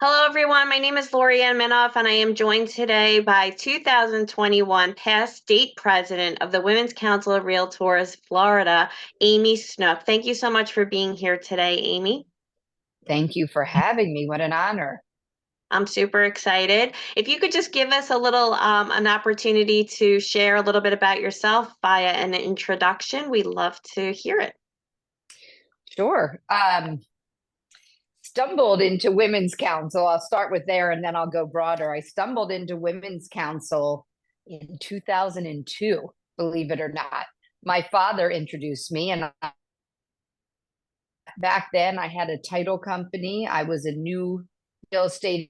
Hello, everyone. My name is Lori Ann Minoff, and I am joined today by 2021 past state president of the Women's Council of Realtors, Florida, Amy Snook. Thank you so much for being here today, Amy. Thank you for having me. What an honor. I'm super excited. If you could just give us a little, an opportunity to share a little bit about yourself via an introduction, we'd love to hear it. Sure. Stumbled into Women's Council. I'll start with there and then I'll go broader. I stumbled into Women's Council in 2002, believe it or not. My father introduced me, and back then I had a title company. I was a new real estate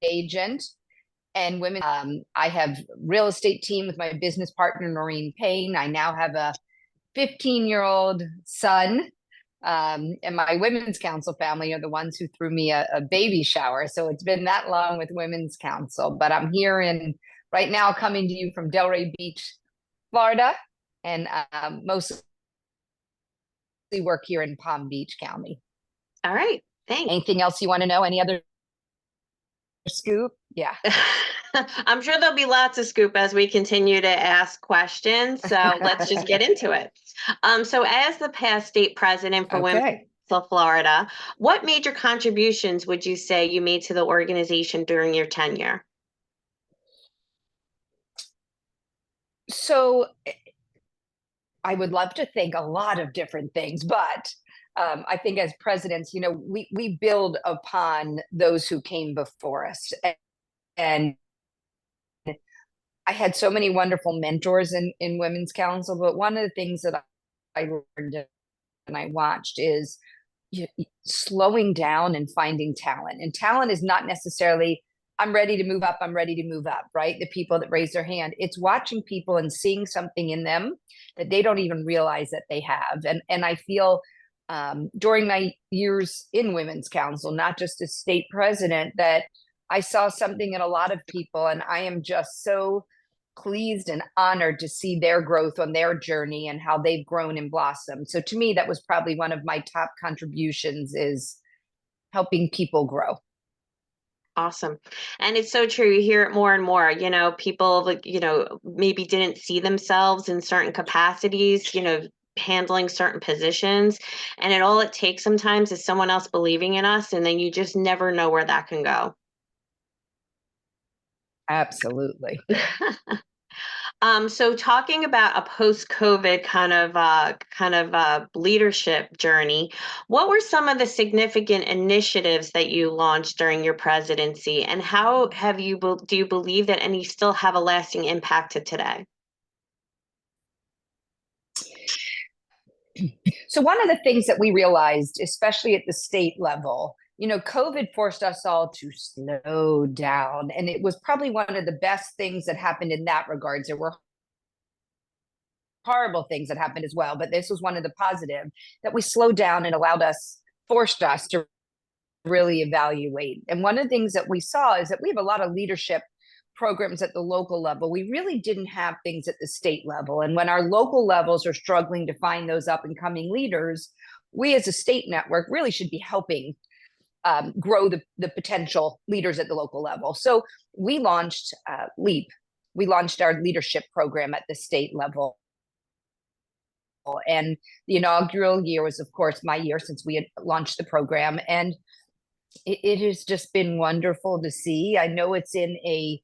agent and women. I have real estate team with my business partner, Noreen Payne. I now have a 15-year-old son. And my Women's Council family are the ones who threw me a baby shower. So it's been that long with Women's Council. But I'm here right now coming to you from Delray Beach, Florida, and mostly work here in Palm Beach County. All right. Thanks. Anything else you want to know? Any other scoop? Yeah. I'm sure there'll be lots of scoop as we continue to ask questions. So let's just get into it. So as the past state president for Women Okay. of Florida, what major contributions would you say you made to the organization during your tenure? So I would love to think a lot of different things, but I think as presidents, we build upon those who came before us. And I had so many wonderful mentors in Women's Council, but one of the things that I learned and I watched is slowing down and finding talent. And talent is not necessarily, I'm ready to move up, I'm ready to move up, right? The people that raise their hand. It's watching people and seeing something in them that they don't even realize that they have. And I feel during my years in Women's Council, not just as state president, that I saw something in a lot of people, and I am just so pleased and honored to see their growth on their journey and how they've grown and blossomed. So to me, that was probably one of my top contributions, is helping people grow. Awesome. And it's so true. You hear it more and more. People like, maybe didn't see themselves in certain capacities, handling certain positions. And all it takes sometimes is someone else believing in us, and then you just never know where that can go. Absolutely. So talking about a post-COVID kind of leadership journey, what were some of the significant initiatives that you launched during your presidency, and how do you believe that any still have a lasting impact to today? So one of the things that we realized, especially at the state level, COVID forced us all to slow down. And it was probably one of the best things that happened in that regards. There were horrible things that happened as well, but this was one of the positive, that we slowed down and forced us to really evaluate. And one of the things that we saw is that we have a lot of leadership programs at the local level. We really didn't have things at the state level. And when our local levels are struggling to find those up and coming leaders, we as a state network really should be helping grow the potential leaders at the local level. So we launched LEAP. We launched our leadership program at the state level. And the inaugural year was, of course, my year since we had launched the program. And it has just been wonderful to see. I know it's in a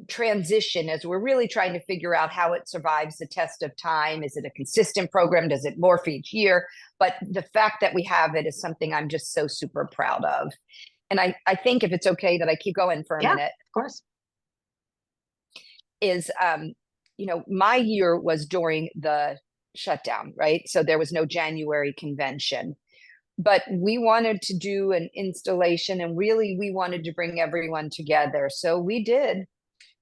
transition as we're really trying to figure out how it survives the test of time. Is it a consistent program? Does it morph each year? But the fact that we have it is something I'm just so super proud of. And I think, if it's okay that I keep going for a minute. Of course. Is, my year was during the shutdown, right? So there was no January convention. But we wanted to do an installation, and really we wanted to bring everyone together. So we did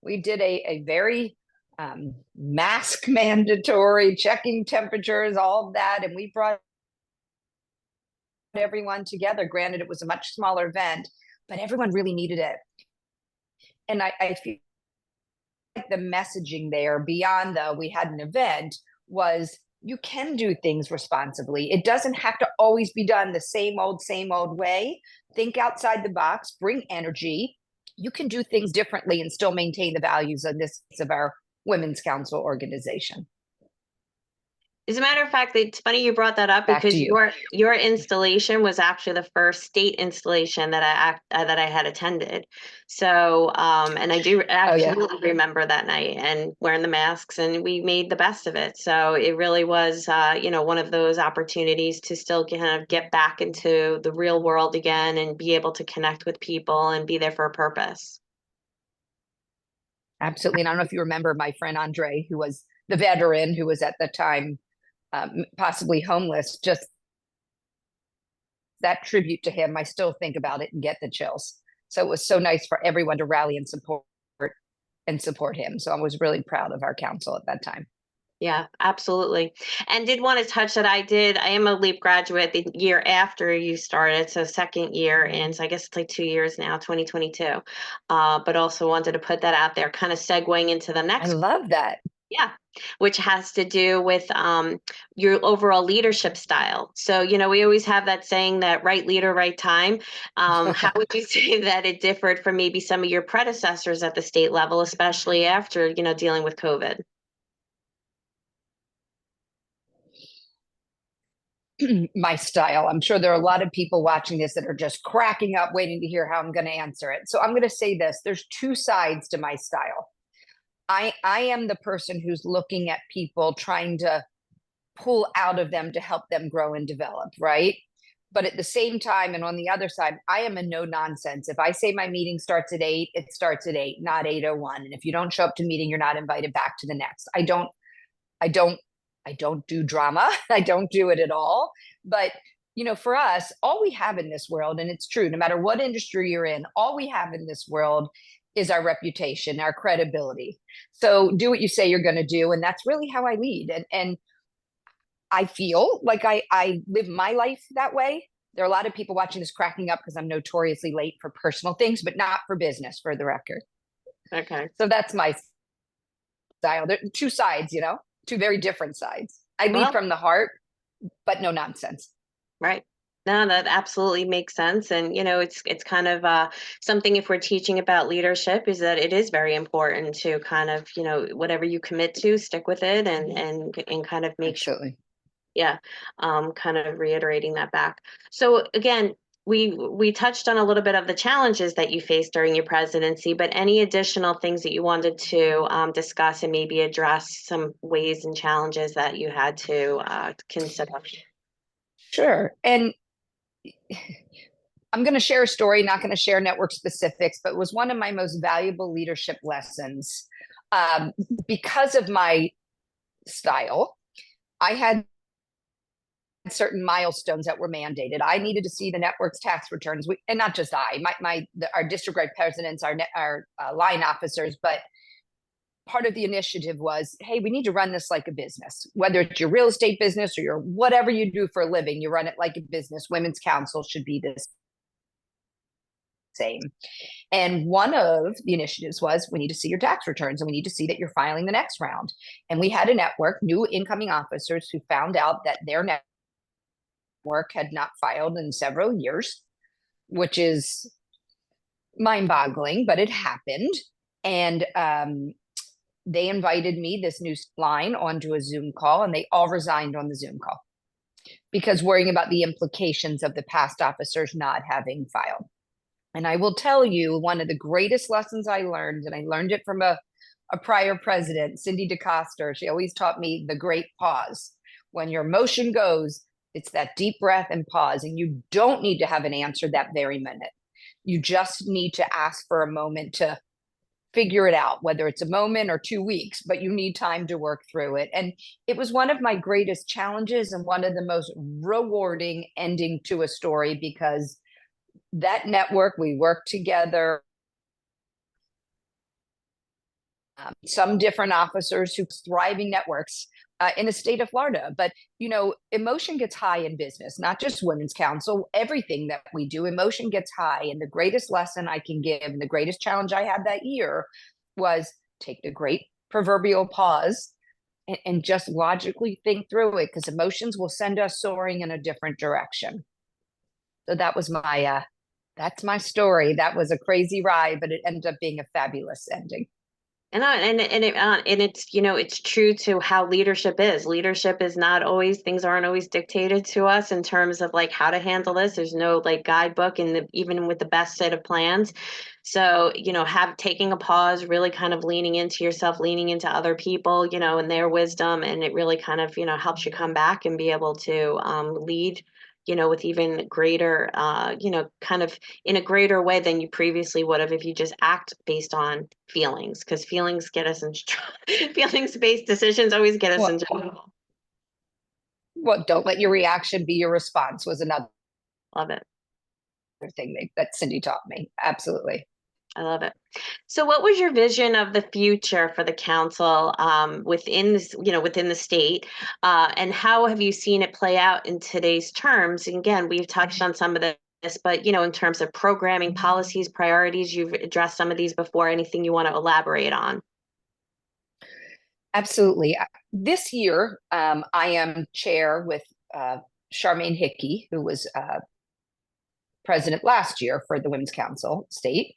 a very mask mandatory, checking temperatures, all of that. And we brought everyone together. Granted, it was a much smaller event, but everyone really needed it. And I feel like the messaging there, beyond we had an event, was you can do things responsibly. It doesn't have to always be done the same old way. think outside the box, bring energy. You can do things differently and still maintain the values of this of our Women's Council organization. As a matter of fact, it's funny you brought that up Back to because you. your installation was actually the first state installation that I had attended. So, and I do Oh yeah, absolutely remember that night and wearing the masks, and we made the best of it. So it really was, one of those opportunities to still kind of get back into the real world again and be able to connect with people and be there for a purpose. absolutely. And I don't know if you remember my friend Andre, who was the veteran who was at the time possibly homeless. Just that tribute to him, I still think about it and get the chills. So it was so nice for everyone to rally and support him. So I was really proud of our council at that time. Yeah, absolutely. And did want to touch that I am a LEAP graduate the year after you started, so second year, and so I guess it's like 2 years now, 2022. But also wanted to put that out there, kind of segueing into the I next, love that. yeah, which has to do with your overall leadership style. So, we always have that saying that right leader, right time. How would you say that it differed from maybe some of your predecessors at the state level, especially after, dealing with COVID? My style. I'm sure there are a lot of people watching this that are just cracking up, waiting to hear how I'm going to answer it. So I'm going to say this: there's two sides to my style. I am the person who's looking at people, trying to pull out of them to help them grow and develop, right? But at the same time, and on the other side, I am a no nonsense. If I say my meeting starts at 8, it starts at 8, not 8:01. And if you don't show up to meeting, you're not invited back to the next. I don't, I don't do drama. I don't do it at all. But for us, all we have in this world, and it's true, no matter what industry you're in, all we have in this world is our reputation, our credibility. So do what you say you're going to do. And that's really how I lead. And I feel like I live my life that way. There are a lot of people watching this cracking up because I'm notoriously late for personal things, but not for business, for the record. Okay. So that's my style. There are two sides, two very different sides. I lead Well, from the heart, but no nonsense. right. No, that absolutely makes sense. And it's kind of something if we're teaching about leadership is that it is very important to kind of, whatever you commit to, stick with it and kind of make sure, Absolutely. yeah, kind of reiterating that back. So again, we touched on a little bit of the challenges that you faced during your presidency, but any additional things that you wanted to discuss and maybe address some ways and challenges that you had to consider? Sure. And I'm going to share a story, not going to share network specifics, but it was one of my most valuable leadership lessons. Um, because of my style, I had certain milestones that were mandated. I needed to see the network's tax returns, and not just our district presidents, our line officers, but part of the initiative was, hey, we need to run this like a business. Whether it's your real estate business or your whatever you do for a living, you run it like a business. Women's Council should be the same. And one of the initiatives was, we need to see your tax returns and we need to see that you're filing the next round. And we had a network, new incoming officers who found out that their network had not filed in several years, which is mind boggling, but it happened. And they invited me, this new line, onto a Zoom call, and they all resigned on the Zoom call because worrying about the implications of the past officers not having filed. And I will tell you, one of the greatest lessons I learned, and I learned it from a prior president, Cindy DeCoster. She always taught me the great pause. When your emotion goes, it's that deep breath and pause. And you don't need to have an answer that very minute. You just need to ask for a moment to figure it out, whether it's a moment or 2 weeks, but you need time to work through it. And it was one of my greatest challenges and one of the most rewarding ending to a story, because that network, we worked together. Some different officers who thriving networks in the state of Florida. But, emotion gets high in business, not just Women's Council, everything that we do, emotion gets high. And the greatest lesson I can give, and the greatest challenge I had that year, was take the great proverbial pause and just logically think through it, because emotions will send us soaring in a different direction. So that was That's my story. That was a crazy ride, but it ended up being a fabulous ending. And it's, you know, it's true to how leadership is. Leadership is not always, things aren't always dictated to us in terms of like how to handle this. There's no like guidebook in the, even with the best set of plans. So, you know, have taking a pause, really kind of leaning into yourself, leaning into other people, you know, and their wisdom, and it really kind of, you know, helps you come back and be able to lead, you know, with even greater, you know, kind of in a greater way than you previously would have if you just act based on feelings, because feelings get us in trouble. Feelings based decisions always get us in Well, trouble. don't let your reaction be your response was another Love it. thing that Cindy taught me. Absolutely. I love it. So, what was your vision of the future for the council within this, you know, within the state, and how have you seen it play out in today's terms? And again, we've touched on some of this, but you know, in terms of programming, policies, priorities, you've addressed some of these before. Anything you want to elaborate on? Absolutely. This year, I am chair with Charmaine Hickey, who was president last year for the Women's Council state.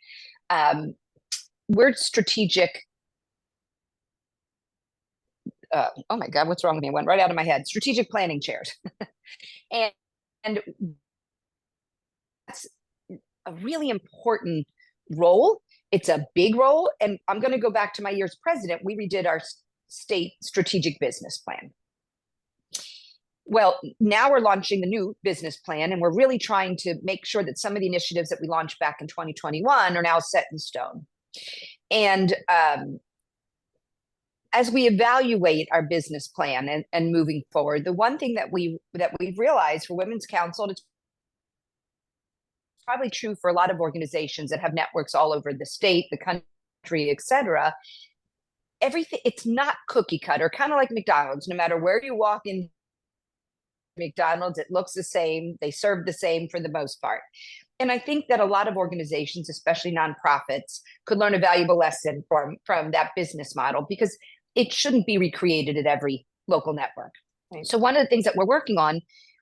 We're strategic. Oh my God, what's wrong with me? It went right out of my head. Strategic planning chairs. and, and that's a really important role. It's a big role. And I'm going to go back to my year as president. We redid our state strategic business plan. Well, now we're launching the new business plan, and we're really trying to make sure that some of the initiatives that we launched back in 2021 are now set in stone. And as we evaluate our business plan and moving forward, the one thing that we've realized for Women's Council, and it's probably true for a lot of organizations that have networks all over the state, the country, et cetera, everything, it's not cookie cutter, kind of like McDonald's. No matter where you walk in McDonald's, it looks the same. They serve the same for the most part. And I think that a lot of organizations, especially nonprofits, could learn a valuable lesson from that business model, because it shouldn't be recreated at every local network. Right. So one of the things that we're working on,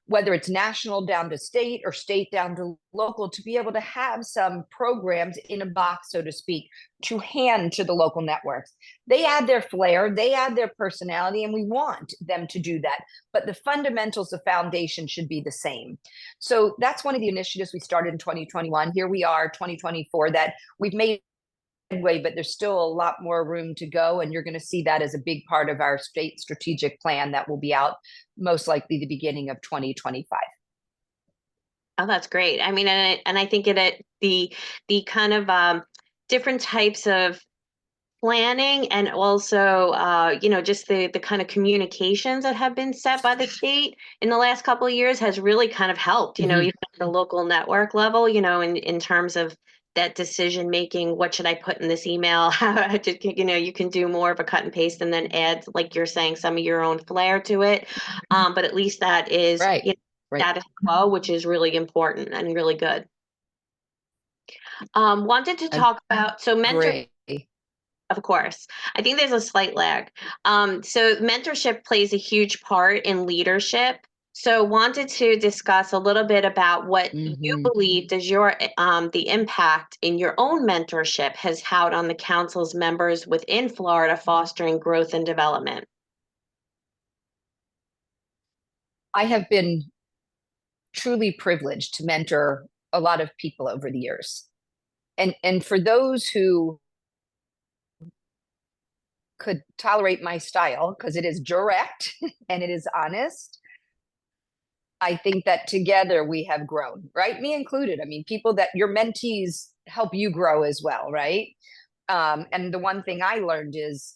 whether it's national down to state or state down to local, to be able to have some programs in a box, so to speak, to hand to the local networks. They add their flair, they add their personality, and we want them to do that. But the fundamentals, the foundation should be the same. So that's one of the initiatives we started in 2021. Here we are, 2024, that we've made way, but there's still a lot more room to go. And you're going to see that as a big part of our state strategic plan that will be out most likely the beginning of 2025. Oh, that's great. I mean, and I think the kind of different types of planning, and also you know, just the kind of communications that have been set by the state in the last couple of years has really kind of helped, you know, even at the local network level, you know, in terms of that decision making. What should I put in this email? How to, you know, you can do more of a cut and paste and then add, like you're saying, some of your own flair to it. But at least that is, Right. you know, Right. status quo, which is really important and really good. Wanted to talk about, so mentor, Agree. of course. I think there's a slight lag. So mentorship plays a huge part in leadership. So wanted to discuss a little bit about what you believe does your the impact in your own mentorship has had on the council's members within Florida, fostering growth and development. I have been truly privileged to mentor a lot of people over the years. And for those who could tolerate my style, because it is direct and it is honest, I think that together we have grown, right? Me included. I mean, people that your mentees help you grow as well, right? And the one thing I learned is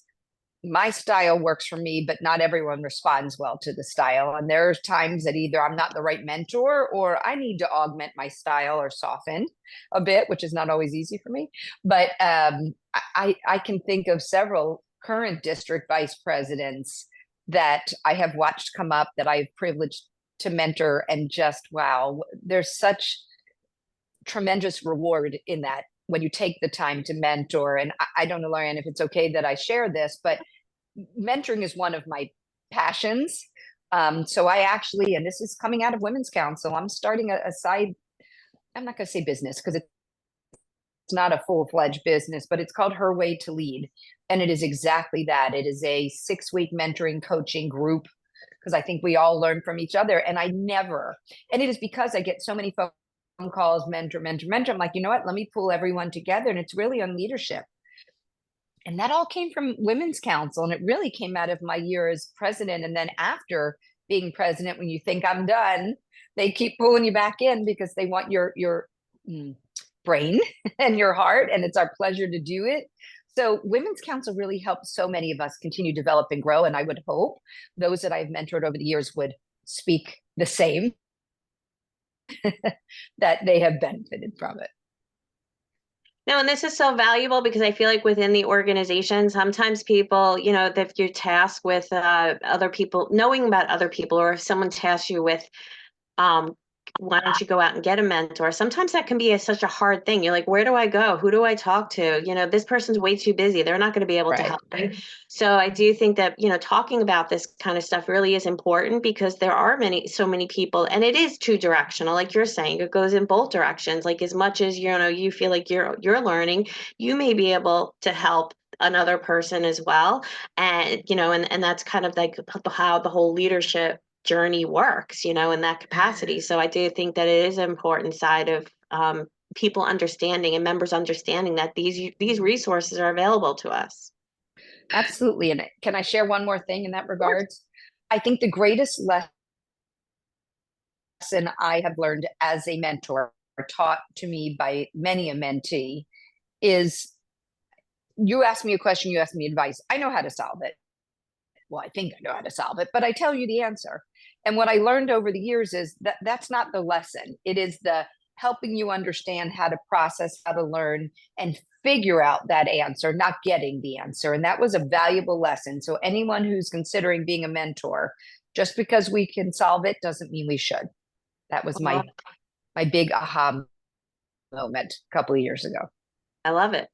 my style works for me, but not everyone responds well to the style. And there's times that either I'm not the right mentor or I need to augment my style or soften a bit, which is not always easy for me. But I can think of several current district vice presidents that I have watched come up that I've privileged to mentor, and just, wow, there's such tremendous reward in that when you take the time to mentor. And I don't know, Lorianne, if it's okay that I share this, but mentoring is one of my passions. So I actually, and this is coming out of Women's Council, I'm starting a side I'm not going to say business because it's not a full-fledged business, but it's called Her Way to Lead. And it is exactly that. It is a 6-week mentoring coaching group because I think we all learn from each other. And and it is because I get so many phone calls, mentor, mentor, mentor. I'm like, you know what? Let me pull everyone together. And it's really on leadership. And that all came from Women's Council. And it really came out of my year as president. And then after being president, when you think I'm done, they keep pulling you back in because they want your brain and your heart. And it's our pleasure to do it. So Women's Council really helped so many of us continue to develop and grow. And I would hope those that I've mentored over the years would speak the same, that they have benefited from it. No, and this is so valuable because I feel like within the organization, sometimes people, if you're tasked with other people, knowing about other people, or if someone tasks you with um, why don't you go out and get a mentor? Sometimes that can be such a hard thing. You're like, where do I go? Who do I talk to? This person's way too busy. They're not going to be able to Right. help me. So I do think that, talking about this kind of stuff really is important because there are so many people, and it is two directional. Like you're saying, it goes in both directions. Like as much as, you feel like you're learning, you may be able to help another person as well. And, and that's kind of like how the whole leadership journey works, in that capacity. So I do think that it is an important side of people understanding and members understanding that these resources are available to us. Absolutely. And can I share one more thing in that Of course. regards? I think the greatest lesson I have learned as a mentor, taught to me by many a mentee, is you ask me a question, you ask me advice. I know how to solve it. Well, I think I know how to solve it, but I tell you the answer. And what I learned over the years is that that's not the lesson. It is the helping you understand how to process, how to learn, and figure out that answer, not getting the answer. And that was a valuable lesson. So anyone who's considering being a mentor, just because we can solve it doesn't mean we should. That was my big aha moment a couple of years ago. I love it.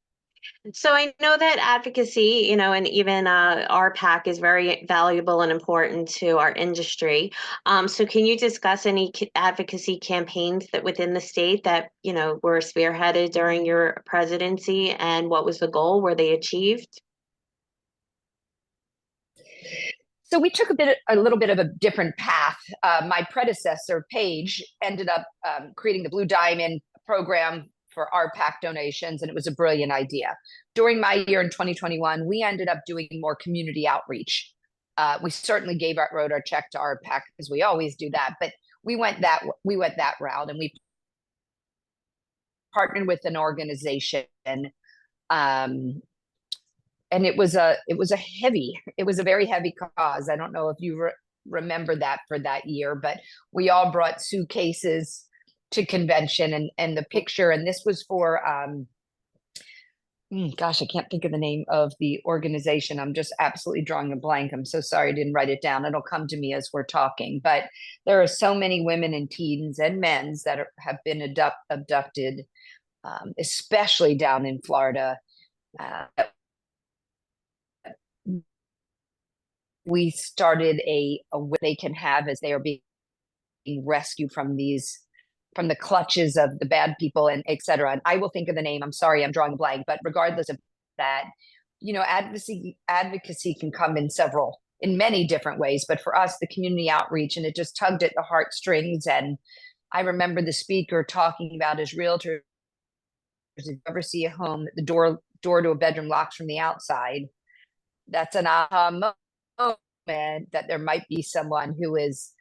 So I know that advocacy, and even our pack is very valuable and important to our industry. So can you discuss any advocacy campaigns that within the state that, were spearheaded during your presidency, and what was the goal? Were they achieved? So we took a little bit of a different path. My predecessor, Paige, ended up creating the Blue Diamond program for our PAC donations, and it was a brilliant idea. During my year in 2021, we ended up doing more community outreach. We certainly wrote our check to our PAC as we always do that, but we went that route, and we partnered with an organization. Um, and it was a very heavy cause. I don't know if you remember that for that year, but we all brought suitcases to convention, and the picture, and this was for gosh, I can't think of the name of the organization. I'm just absolutely drawing a blank. I'm so sorry I didn't write it down. It'll come to me as we're talking. But there are so many women and teens and men's that have been abducted, especially down in Florida. We started a way they can have as they are being rescued from the clutches of the bad people, and et cetera. And I will think of the name. I'm sorry, I'm drawing a blank, but regardless of that, advocacy can come in many different ways. But for us, the community outreach, and it just tugged at the heartstrings. And I remember the speaker talking about his realtors. If you ever see a home that the door to a bedroom locks from the outside, that's an aha moment that there might be someone who is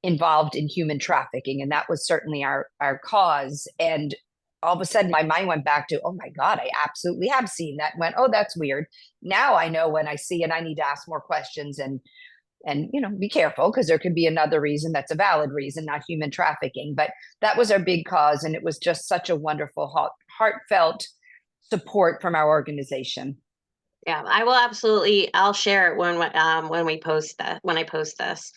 involved in human trafficking. And that was certainly our cause. And all of a sudden my mind went back to, oh my God, I absolutely have seen that, and went, oh, that's weird. Now I know when I see it, I need to ask more questions and be careful, because there could be another reason that's a valid reason, not human trafficking. But that was our big cause. And it was just such a wonderful, heartfelt support from our organization. Yeah, I will absolutely. I'll share it when we post that when I post this.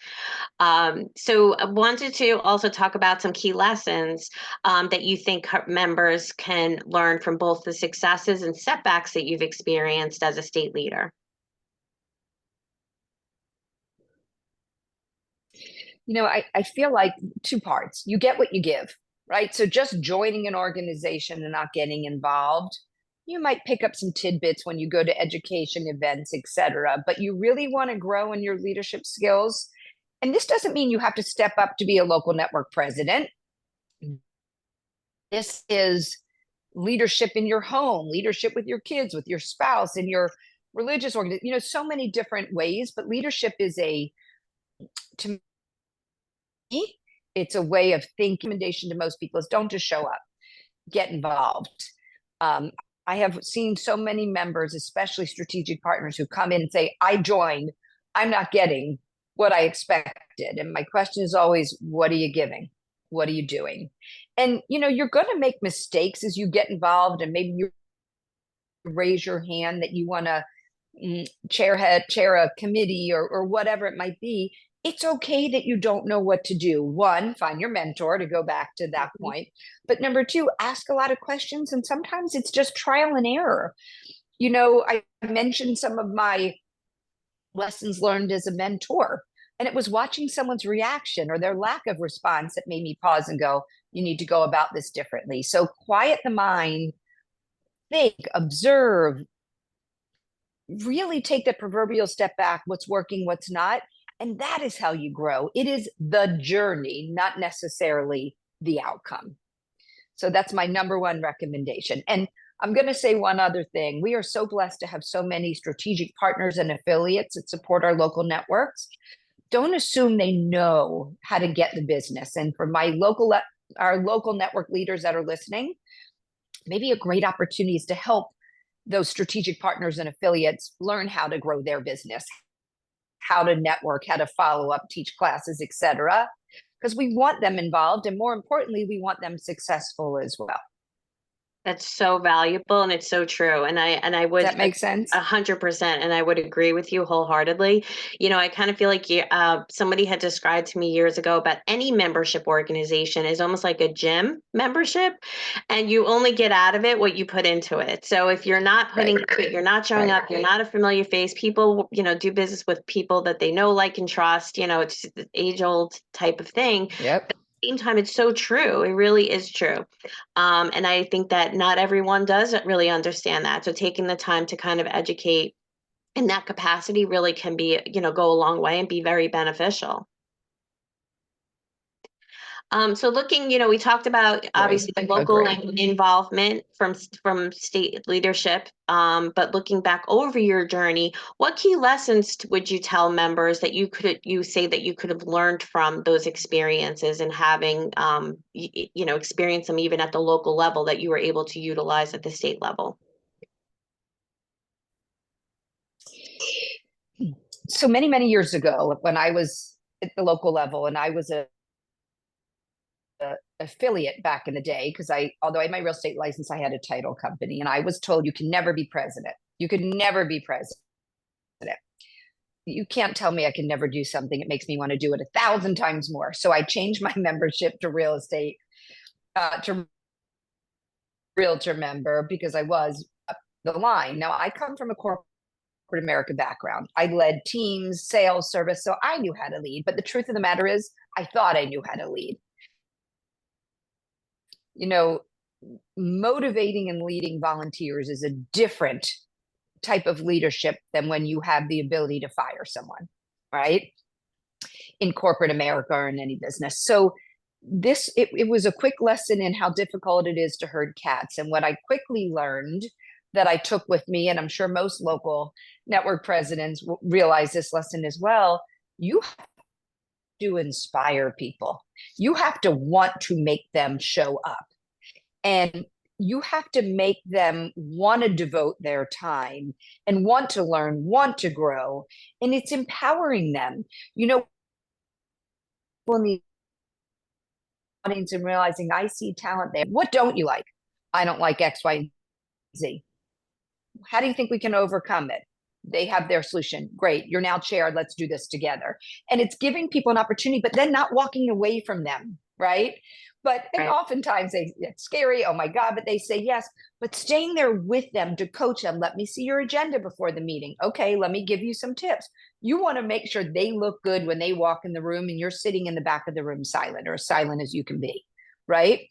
So I wanted to also talk about some key lessons that you think members can learn from both the successes and setbacks that you've experienced as a state leader. I feel like two parts. You get what you give. right? So just joining an organization and not getting involved, you might pick up some tidbits when you go to education events, etc. But you really want to grow in your leadership skills. And this doesn't mean you have to step up to be a local network president. This is leadership in your home, leadership with your kids, with your spouse, in your religious organization, so many different ways. But leadership is to me, it's a way of thinking. Recommendation to most people is don't just show up, get involved. Um, I have seen so many members, especially strategic partners, who come in and say, I joined, I'm not getting what I expected. And my question is always, what are you giving? What are you doing? And, you're going to make mistakes as you get involved, and maybe you raise your hand that you want to chair a committee or whatever it might be. It's okay that you don't know what to do. One, find your mentor, to go back to that point. But number two, ask a lot of questions. And sometimes it's just trial and error. I mentioned some of my lessons learned as a mentor, and it was watching someone's reaction or their lack of response that made me pause and go, you need to go about this differently. So quiet the mind, think, observe, really take the proverbial step back, what's working, what's not. And that is how you grow. It is the journey, not necessarily the outcome. So that's my number one recommendation. And I'm going to say one other thing. We are so blessed to have so many strategic partners and affiliates that support our local networks. Don't assume they know how to get the business. And for our local network leaders that are listening, maybe a great opportunity is to help those strategic partners and affiliates learn how to grow their business, how to network, how to follow up, teach classes, etc. Because we want them involved, and more importantly, we want them successful as well. That's so valuable, and it's so true. And I Does would that make sense? 100%, and I would agree with you wholeheartedly. I kind of feel like somebody had described to me years ago about any membership organization is almost like a gym membership, and you only get out of it what you put into it. So if you're not putting into it, you're not showing up, you're not a familiar face. People, do business with people that they know, like, and trust. It's age old type of thing. Yep. Same time, it's so true. It really is true. And I think that not everyone does really understand that. So taking the time to kind of educate in that capacity really can be, go a long way and be very beneficial. So looking, we talked about obviously local involvement from state leadership, but looking back over your journey, what key lessons would you tell members that you say that you could have learned from those experiences, and having, experienced them even at the local level that you were able to utilize at the state level? So many, many years ago, when I was at the local level and I was a affiliate back in the day, because although I had my real estate license, I had a title company, and I was told you can never be president. You could never be president. You can't tell me I can never do something. It makes me want to do it 1,000 times more. So I changed my membership to real estate, to realtor member, because I was up the line. Now I come from a corporate America background. I led teams, sales, service, so I knew how to lead. But the truth of the matter is, I thought I knew how to lead. Motivating and leading volunteers is a different type of leadership than when you have the ability to fire someone, right? In corporate America or in any business. So it was a quick lesson in how difficult it is to herd cats. And what I quickly learned that I took with me, and I'm sure most local network presidents realize this lesson as well, you have to inspire people. You have to want to make them show up. And you have to make them want to devote their time and want to learn, want to grow. And it's empowering them. When the audience and realizing I see talent there. What don't you like? I don't like X, Y, Z. How do you think we can overcome it? They have their solution. Great. You're now chaired. Let's do this together. And it's giving people an opportunity, but then not walking away from them. Right. And oftentimes it's scary. Oh my God. But they say yes, but staying there with them to coach them. Let me see your agenda before the meeting. Okay. Let me give you some tips. You want to make sure they look good when they walk in the room and you're sitting in the back of the room silent, or as silent as you can be. Right.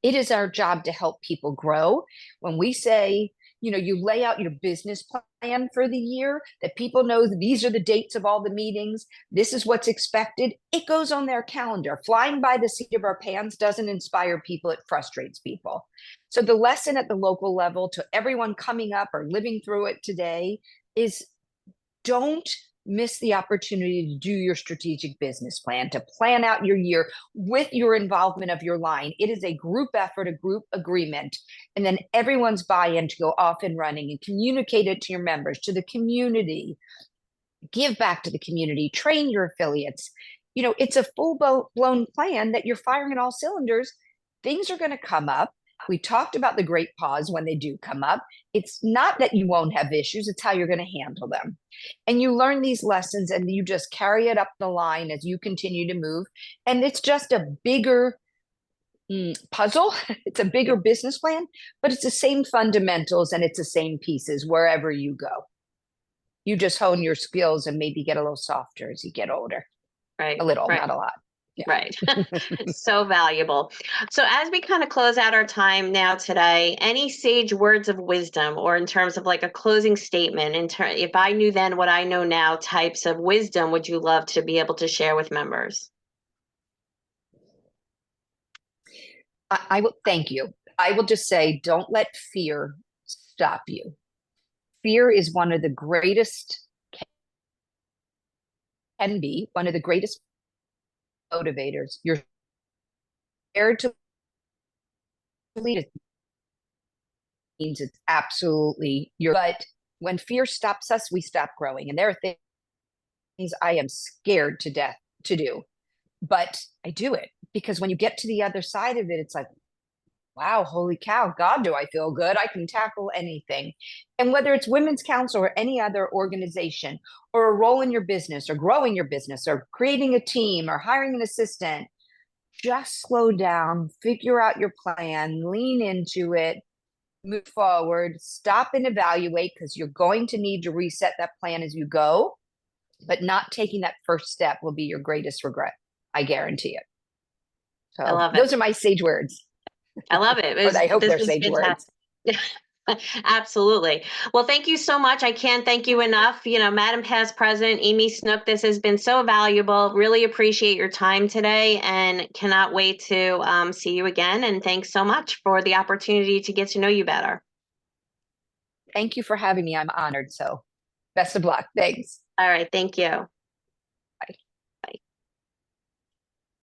It is our job to help people grow. When we say, you lay out your business plan for the year, that people know that these are the dates of all the meetings, this is what's expected, it goes on their calendar. Flying by the seat of our pants doesn't inspire people, it frustrates people. So the lesson at the local level to everyone coming up or living through it today is, don't miss the opportunity to do your strategic business plan, to plan out your year with your involvement of your line. It is a group effort, a group agreement, and then everyone's buy-in to go off and running and communicate it to your members, to the community, give back to the community, train your affiliates. It's a full-blown plan that you're firing on all cylinders. Things are going to come up. We talked about the great pause when they do come up. It's not that you won't have issues, it's how you're going to handle them. And you learn these lessons and you just carry it up the line as you continue to move. And it's just a bigger puzzle. It's a bigger business plan, but it's the same fundamentals and it's the same pieces wherever you go. You just hone your skills and maybe get a little softer as you get older. Right. A little, Right. not a lot. Yeah. Right. So valuable. So as we kind of close out our time now today, any sage words of wisdom, or in terms of like a closing statement, if I knew then what I know now types of wisdom, would you love to be able to share with members? I will thank you. I will just say, don't let fear stop you. Fear is one of the greatest, can be one of the greatest motivators. You're scared to lead, it means it's absolutely your, but when fear stops us, we stop growing. And there are things I am scared to death to do, but I do it because when you get to the other side of it, it's like, wow, holy cow, God, do I feel good? I can tackle anything. And whether it's Women's Council or any other organization, or a role in your business, or growing your business, or creating a team, or hiring an assistant, just slow down, figure out your plan, lean into it, move forward, stop and evaluate, because you're going to need to reset that plan as you go. But not taking that first step will be your greatest regret. I guarantee it. I So love it. those are my sage words. I love it. Or I hope This they're was sage words. fantastic. Absolutely. Well, thank you so much. I can't thank you enough. Madam Past President Amy Snook, this has been so valuable. Really appreciate your time today and cannot wait to see you again. And thanks so much for the opportunity to get to know you better. Thank you for having me. I'm honored. So best of luck. Thanks. All right. Thank you.